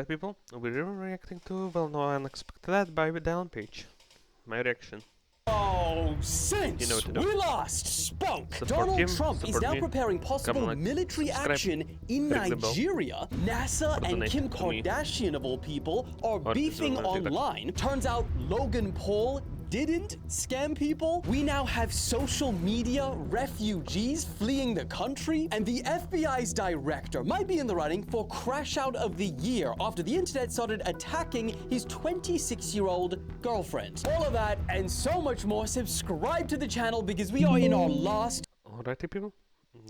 Alright people, we're reacting to well-known unexpected ad by the down page. My reaction. Oh, You know since what to do. we last spoke, Support Donald him, Trump is support now me, preparing possible like, military subscribe, action in click the bell, Nigeria. NASA and donate Kim to me, Kardashian, of all people, are or to beefing join my TikTok. online. Turns out Logan Paul didn't scam people. We now have social media refugees fleeing the country, and the FBI's director might be in the running for Crash Out of the Year after the internet started attacking his 26-year-old girlfriend. All of that and so much more. Subscribe to the channel because we are in our last Alrighty people,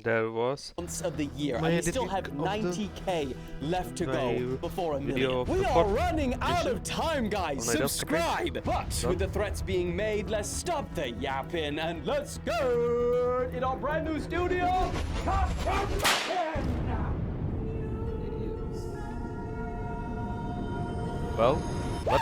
there was months of the year, my and we still editing have of the 90k left to go before a video million. of We the are fourth running out edition. of time, guys. Alright, okay. Subscribe. But Done. with the threats being made, let's stop the yapping and let's go in our brand new studio. Top 10. well, what?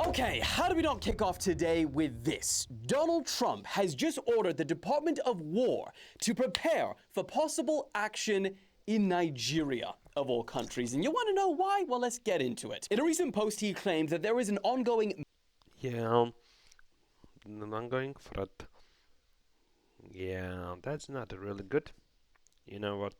Okay, how do we not kick off today with this? Donald Trump has just ordered the Department of War to prepare for possible action in Nigeria, of all countries. And you want to know why? Well, let's get into it. In a recent post, he claimed that there is an ongoing Yeah, an ongoing threat. Yeah, that's not really good. You know what?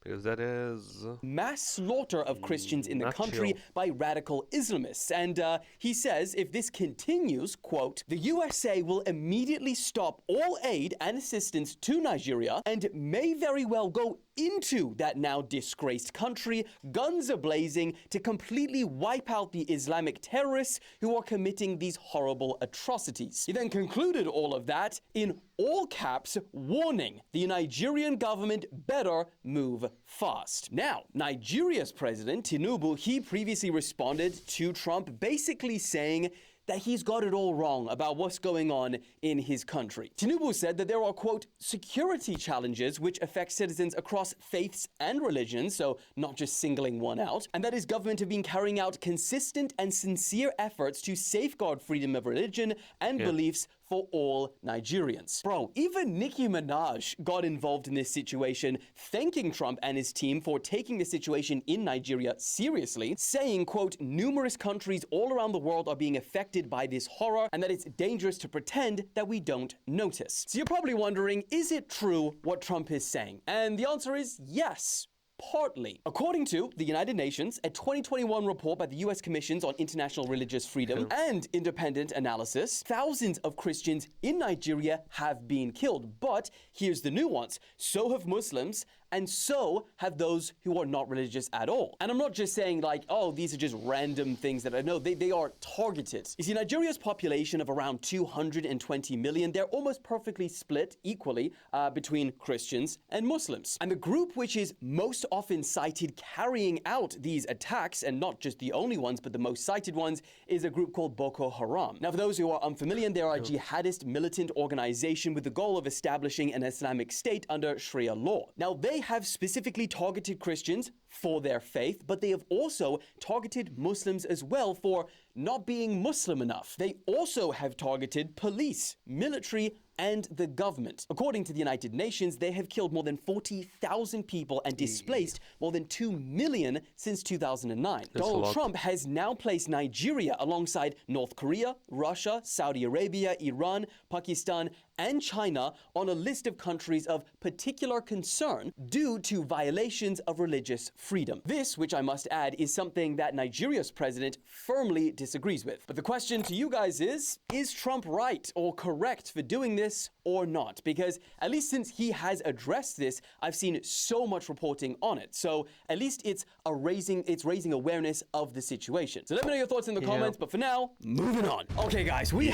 Because that is mass slaughter of Christians in the not country chill. by radical Islamists. And he says if this continues, quote, the USA will immediately stop all aid and assistance to Nigeria and may very well go into that now disgraced country, guns a-blazing, to completely wipe out the Islamic terrorists who are committing these horrible atrocities. He then concluded all of that in all caps, warning the Nigerian government better move fast. Now, Nigeria's president, Tinubu, he previously responded to Trump basically saying that he's got it all wrong about what's going on in his country. Tinubu said that there are, quote, security challenges which affect citizens across faiths and religions, so not just singling one out, and that his government have been carrying out consistent and sincere efforts to safeguard freedom of religion and beliefs for all Nigerians. Bro, even Nicki Minaj got involved in this situation, thanking Trump and his team for taking the situation in Nigeria seriously, saying, quote, numerous countries all around the world are being affected by this horror and that it's dangerous to pretend that we don't notice. So you're probably wondering, is it true what Trump is saying? And the answer is yes. Partly. According to the United Nations, a 2021 report by the U.S. Commissions on International Religious Freedom and independent analysis, thousands of Christians in Nigeria have been killed. But here's the nuance. So have Muslims, and so have those who are not religious at all. And I'm not just saying like, oh, these are just random things that I know. They are targeted. You see, Nigeria's population of around 220 million, they're almost perfectly split equally between Christians and Muslims. And the group which is most often cited carrying out these attacks, and not just the only ones, but the most cited ones, is a group called Boko Haram. Now, for those who are unfamiliar, they are a jihadist militant organization with the goal of establishing an Islamic state under Sharia law. Now, they have specifically targeted Christians for their faith, but they have also targeted Muslims as well for not being Muslim enough. They also have targeted police, military, and the government. According to the United Nations, they have killed more than 40,000 people and displaced more than 2 million since 2009. Donald Trump has now placed Nigeria alongside North Korea, Russia, Saudi Arabia, Iran, Pakistan, and China on a list of countries of particular concern due to violations of religious freedom. This, which I must add, is something that Nigeria's president firmly disagrees with. But the question to you guys is Trump right or correct for doing this or not? Because at least since he has addressed this, I've seen so much reporting on it. So at least it's raising awareness of the situation. So let me know your thoughts in the comments, but for now, moving on. Okay guys, we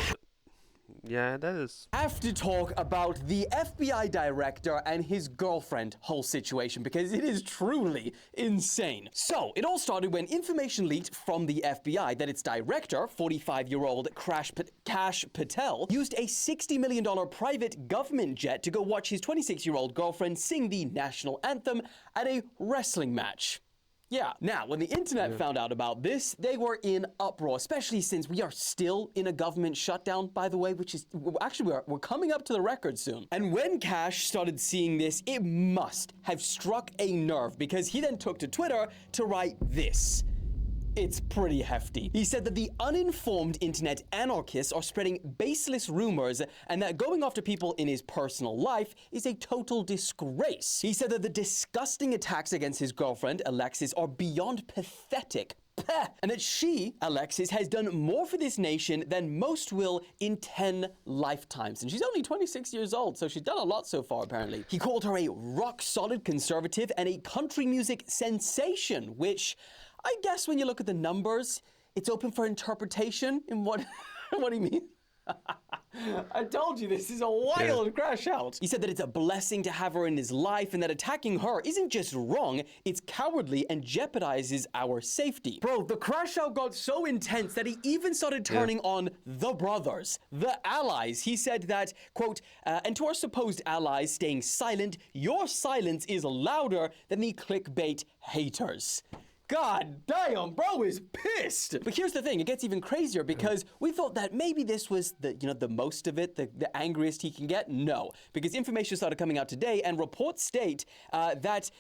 yeah, that is have to talk about the FBI director and his girlfriend whole situation because it is truly insane. So, it all started when information leaked from the FBI that its director, 45-year-old Kash Patel, used a $60 million private government jet to go watch his 26-year-old girlfriend sing the national anthem at a wrestling match. Yeah. Now, when the internet found out about this, they were in uproar, especially since we are still in a government shutdown, by the way, which is actually we're coming up to the record soon. And when Cash started seeing this, it must have struck a nerve, because he then took to Twitter to write this. It's pretty hefty. He said that the uninformed internet anarchists are spreading baseless rumors and that going after people in his personal life is a total disgrace. He said that the disgusting attacks against his girlfriend, Alexis, are beyond pathetic. And that she, Alexis, has done more for this nation than most will in 10 lifetimes. And she's only 26 years old, so she's done a lot so far, apparently. He called her a rock-solid conservative and a country music sensation, which I guess when you look at the numbers, it's open for interpretation in what do you mean? I told you this is a wild crash out. He said that it's a blessing to have her in his life and that attacking her isn't just wrong, it's cowardly and jeopardizes our safety. Bro, the crash out got so intense that he even started turning on the brothers, the allies. He said that, quote, and to our supposed allies staying silent, your silence is louder than the clickbait haters. God damn, bro is pissed. But here's the thing, it gets even crazier because we thought that maybe this was the most of it, the angriest he can get. No, because information started coming out today and reports state that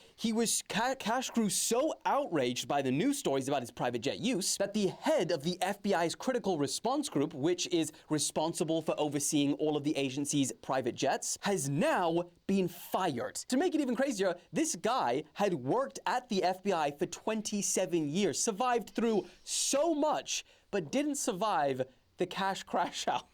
Cash grew so outraged by the news stories about his private jet use that the head of the FBI's critical response group, which is responsible for overseeing all of the agency's private jets, has now been fired. To make it even crazier, this guy had worked at the FBI for 27 years, survived through so much, but didn't survive the Cash crash out.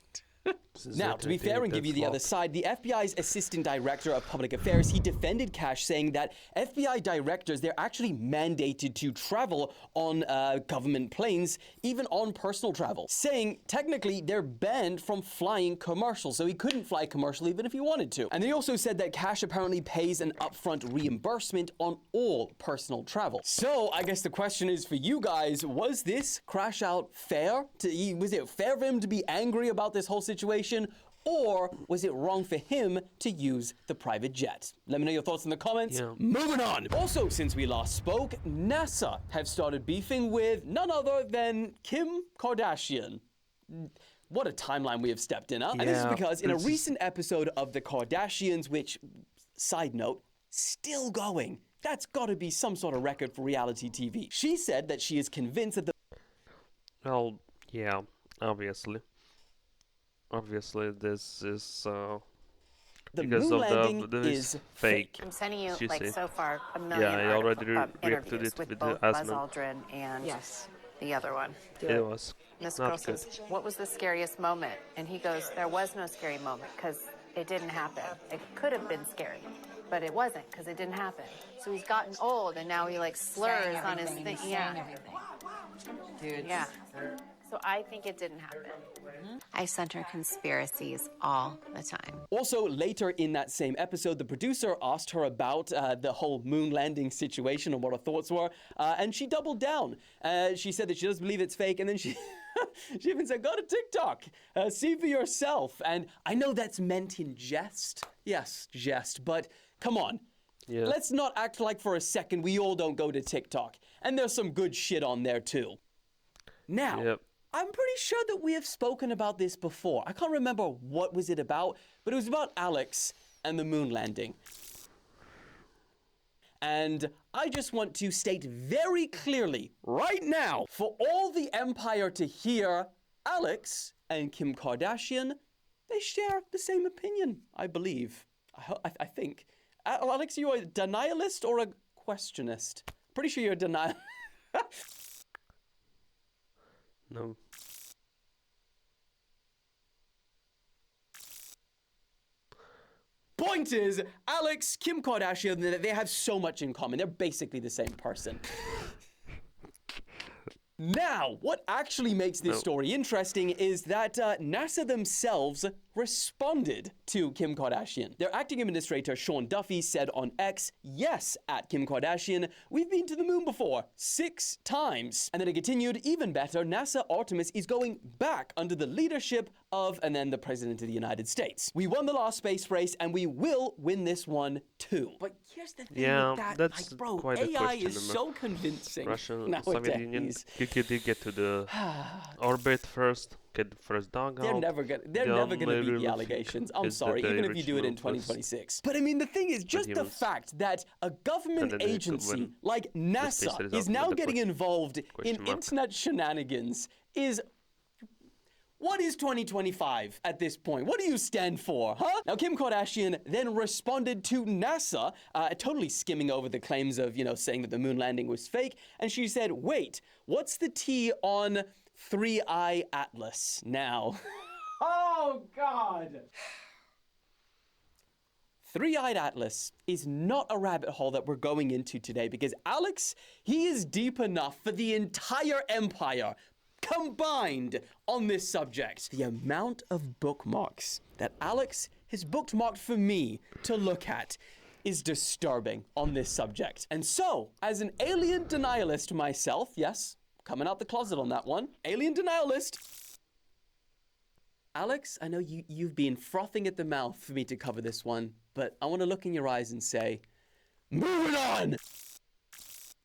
Now, to be fair and give you the other side, the FBI's Assistant Director of Public Affairs, he defended Cash, saying that FBI directors, they're actually mandated to travel on government planes, even on personal travel, saying technically they're banned from flying commercial, so he couldn't fly commercial even if he wanted to. And they also said that Cash apparently pays an upfront reimbursement on all personal travel. So I guess the question is for you guys, was this crash out fair? Was it fair for him to be angry about this whole situation? Or was it wrong for him to use the private jet? Let me know your thoughts in the comments. Moving on. Also, since we last spoke, NASA have started beefing with none other than Kim Kardashian. What a timeline we have stepped in, huh? And this is because in a recent episode of The Kardashians, which, side note, still going. That's gotta be some sort of record for reality TV. She said that she is convinced that the... Well, yeah, obviously. Obviously, this is because moon of landing the is fake. I'm sending you, she like, said. so far, a million Yeah, I already reacted interviews it with with both the Buzz Asman. Aldrin and the other one. It was This not girl good. says, what was the scariest moment? And he goes, there was no scary moment because it didn't happen. It could have been scary, but it wasn't because it didn't happen. So he's gotten old and now he like slurs on his thing. Yeah. Dude. Yeah. So I think it didn't happen. I center conspiracies all the time. Also, later in that same episode, the producer asked her about the whole moon landing situation and what her thoughts were, and she doubled down. She said that she doesn't believe it's fake, and then she she even said, go to TikTok, see for yourself. And I know that's meant in jest. Yes, jest, but come on. Yeah. Let's not act like for a second we all don't go to TikTok. And there's some good shit on there too. Now, I'm pretty sure that we have spoken about this before. I can't remember what was it about, but it was about Alex and the moon landing. And I just want to state very clearly right now, for all the empire to hear, Alex and Kim Kardashian, they share the same opinion, I believe. I think. Alex, are you a denialist or a questionist? Pretty sure you're a denialist. No. Point is, Alex, Kim Kardashian, they have so much in common. They're basically the same person. Now, what actually makes this story interesting is that NASA themselves responded to Kim Kardashian. Their acting administrator, Sean Duffy, said on X, "Yes, at Kim Kardashian, we've been to the moon before, 6 times." And then it continued, "Even better, NASA Artemis is going back under the leadership of," and then the President of the United States. "We won the last space race, and we will win this one too." But here's the thing Yeah, with that, that's like, bro, quite a AI question. is so convincing Russia, nowadays. Soviet Union did get to the orbit first, get the first dog They're out. never gonna They'll beat literally the allegations. I'm is that sorry, the even if you do it in original was- 2026. But I mean, the thing is, just the humans. fact that a government And then they could agency win like space NASA result is with now the getting involved in question mark. internet shenanigans is. What is 2025 at this point? What do you stand for, huh? Now, Kim Kardashian then responded to NASA, totally skimming over the claims of, saying that the moon landing was fake. And she said, "Wait, what's the T on 3-Eye Atlas now?" Oh, God. 3-Eyed Atlas is not a rabbit hole that we're going into today because Alex, he is deep enough for the entire empire combined on this subject. The amount of bookmarks that Alex has bookmarked for me to look at is disturbing on this subject. And so, as an alien denialist myself, yes, coming out the closet on that one, alien denialist, Alex, I know you've been frothing at the mouth for me to cover this one, but I want to look in your eyes and say, moving on!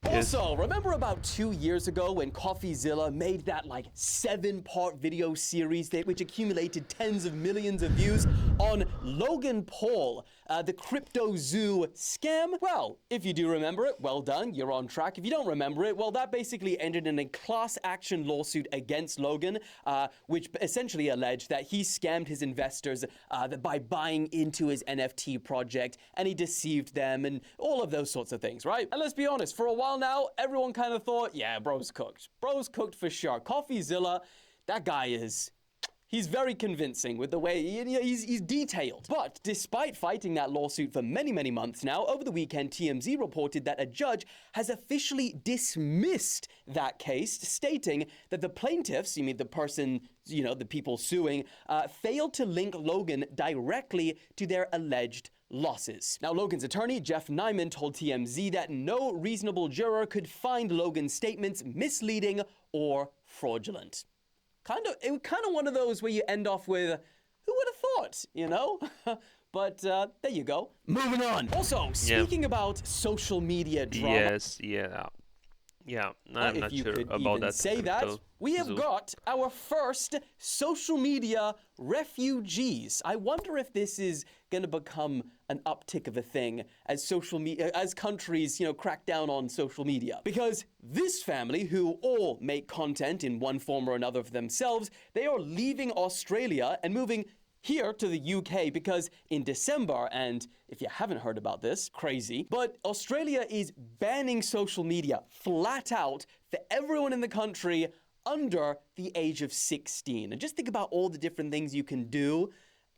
Also, remember about 2 years ago when CoffeeZilla made that 7-part video series which accumulated tens of millions of views on Logan Paul, the crypto zoo scam? Well, if you do remember it, well done, you're on track. If you don't remember it, well, that basically ended in a class action lawsuit against Logan, which essentially alleged that he scammed his investors by buying into his NFT project, and he deceived them, and all of those sorts of things, right? And let's be honest, for a while now, everyone kind of thought, yeah, bro's cooked. Bro's cooked for sure. CoffeeZilla, that guy he's very convincing with the way he's detailed. But despite fighting that lawsuit for many, many months now, over the weekend, TMZ reported that a judge has officially dismissed that case, stating that the plaintiffs, you mean the person, the people suing, failed to link Logan directly to their alleged losses. Now, Logan's attorney, Jeff Nyman, told TMZ that no reasonable juror could find Logan's statements misleading or fraudulent. It was kind of one of those where you end off with, who would have thought, But there you go. Moving on. Also, speaking about social media drama. Yes, yeah, I'm not sure about that. Say that, we have got our first social media refugees. I wonder if this is going to become an uptick of a thing as countries, crack down on social media. Because this family, who all make content in one form or another for themselves, they are leaving Australia and moving here to the UK because in December, and if you haven't heard about this, crazy, but Australia is banning social media flat out for everyone in the country under the age of 16. And just think about all the different things you can do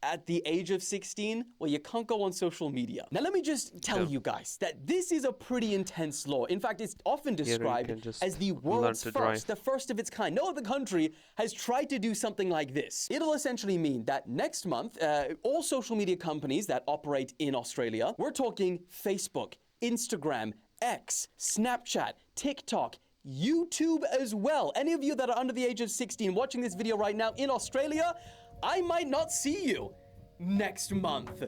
at the age of 16. Well, you can't go on social media. Now, let me just tell you guys that this is a pretty intense law. In fact, it's often described as the world's first, the first of its kind. No other country has tried to do something like this. It'll essentially mean that next month, all social media companies that operate in Australia, we're talking Facebook, Instagram, X, Snapchat, TikTok, YouTube as well. Any of you that are under the age of 16 watching this video right now in Australia, I might not see you next month.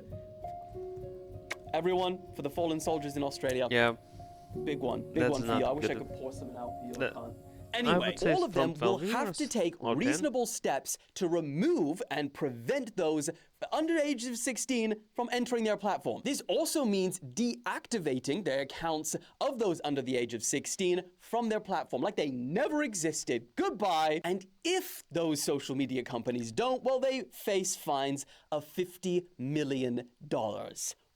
Everyone, for the fallen soldiers in Australia. Yeah. Big one for you. I wish I could pour something out for you. I can't. Anyway, all of them will have to take reasonable steps to remove and prevent those under the age of 16 from entering their platform. This also means deactivating their accounts of those under the age of 16 from their platform, like they never existed. Goodbye. And if those social media companies don't, well, they face fines of $50 million.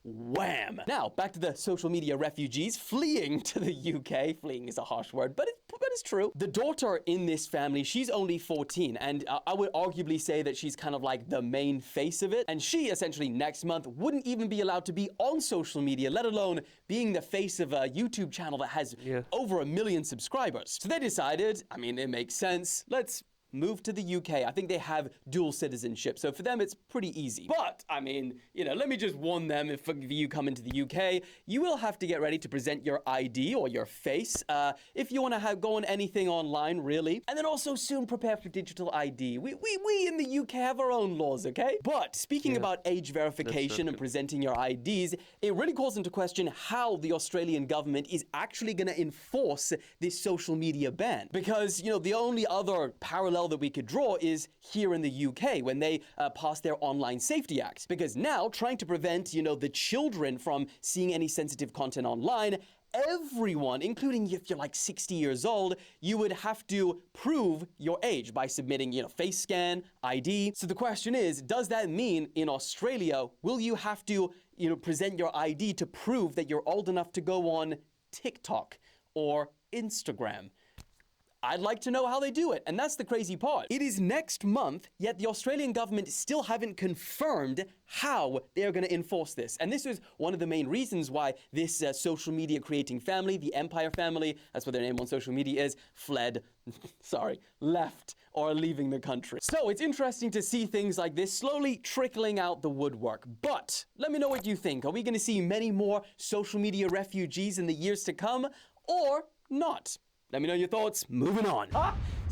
Wham! Now, back to the social media refugees fleeing to the UK. Fleeing is a harsh word, but it's true. The daughter in this family, she's only 14, and I would arguably say that she's kind of like the main face of it. And she, essentially, next month, wouldn't even be allowed to be on social media, let alone being the face of a YouTube channel that has over 1 million subscribers. So they decided, I mean, it makes sense, let's moved to the UK. I think they have dual citizenship, so for them it's pretty easy. But, I mean, let me just warn them, if you come into the UK, you will have to get ready to present your ID or your face if you want to go on anything online, really. And then also soon prepare for digital ID. We in the UK have our own laws, okay? But speaking about age verification and presenting your IDs, it really calls into question how the Australian government is actually going to enforce this social media ban. Because, the only other parallel that we could draw is here in the UK when they passed their Online Safety Act. Because now, trying to prevent, the children from seeing any sensitive content online, everyone, including if you're like 60 years old, you would have to prove your age by submitting, face scan, ID. So the question is, does that mean in Australia, will you have to, present your ID to prove that you're old enough to go on TikTok or Instagram? I'd like to know how they do it, and that's the crazy part. It is next month, yet the Australian government still haven't confirmed how they are going to enforce this. And this is one of the main reasons why this social media creating family, the Empire family, that's what their name on social media is, left or leaving the country. So it's interesting to see things like this slowly trickling out the woodwork. But let me know what you think. Are we going to see many more social media refugees in the years to come, or not? Let me know your thoughts. Moving on.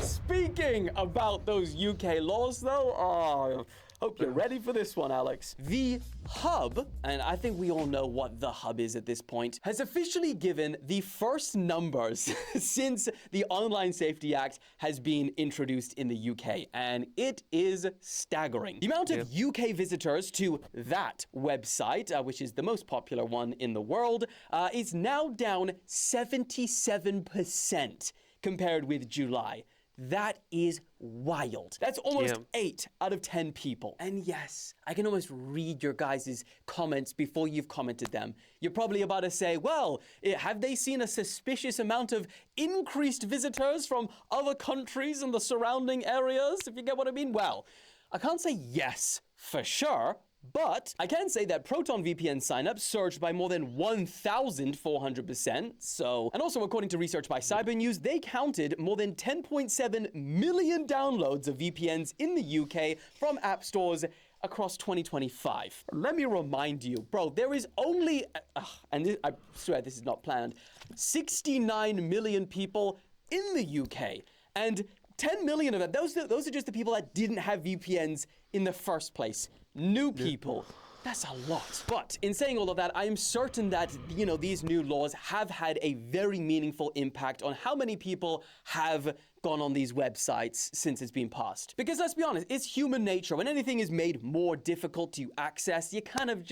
Speaking about those UK laws, though, hope you're ready for this one, Alex. The Hub, and I think we all know what the Hub is at this point, has officially given the first numbers since the Online Safety Act has been introduced in the UK, and it is staggering. The amount of UK visitors to that website, which is the most popular one in the world, is now down 77% compared with July. That is wild. That's almost 8 out of 10 people. And yes, I can almost read your guys' comments before you've commented them. You're probably about to say, well, have they seen a suspicious amount of increased visitors from other countries in the surrounding areas, if you get what I mean? Well, I can't say yes for sure, but I can say that Proton VPN signups surged by more than 1,400%. So, and also according to research by Cyber News, they counted more than 10.7 million downloads of VPNs in the UK from app stores across 2025. Let me remind you, bro, there is only, I swear this is not planned, 69 million people in the UK. And 10 million of them, those are just the people that didn't have VPNs in the first place. New people. That's a lot. But in saying all of that, I am certain that, these new laws have had a very meaningful impact on how many people have gone on these websites since it's been passed. Because let's be honest, it's human nature. When anything is made more difficult to access, you kind of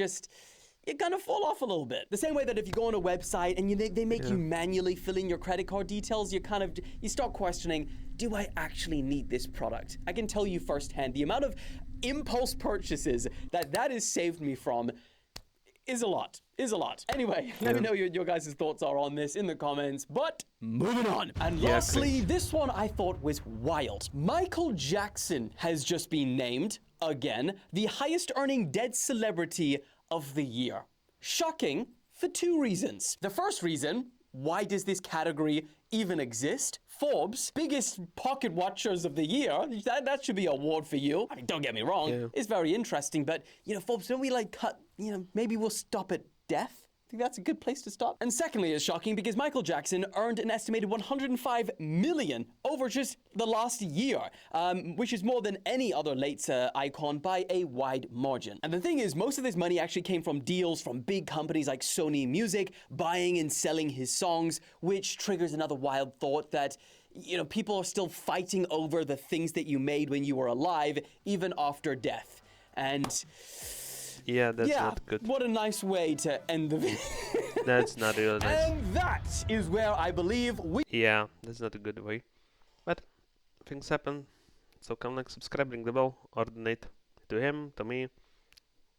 fall off a little bit. The same way that if you go on a website and they make you manually fill in your credit card details, you start questioning, do I actually need this product? I can tell you firsthand, the amount of impulse purchases that has saved me from is a lot. Anyway, let me know your guys' thoughts are on this in the comments, but moving on. And lastly, this one I thought was wild. Michael Jackson has just been named, again, the highest earning dead celebrity of the year. Shocking for 2 reasons. The first reason, why does this category even exist? Forbes, biggest pocket watchers of the year, that should be an award for you. I mean, don't get me wrong, it's very interesting, but, Forbes, don't we cut, maybe we'll stop at death? I think that's a good place to stop. And secondly, it's shocking because Michael Jackson earned an estimated $105 million over just the last year, which is more than any other late icon by a wide margin. And the thing is, most of this money actually came from deals from big companies like Sony Music buying and selling his songs, which triggers another wild thought that people are still fighting over the things that you made when you were alive, even after death. And that's not good. What a nice way to end the video. That's not really nice. And that is where I believe we... Yeah, that's not a good way. But things happen. So come subscribe, ring the bell, or donate to him, to me.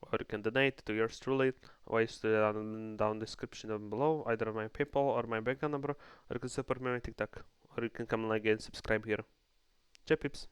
Or you can donate to yours truly. Ways to down description down below. Either my PayPal or my bank account number. Or you can support me on TikTok. Or you can come and subscribe here. Ciao peeps.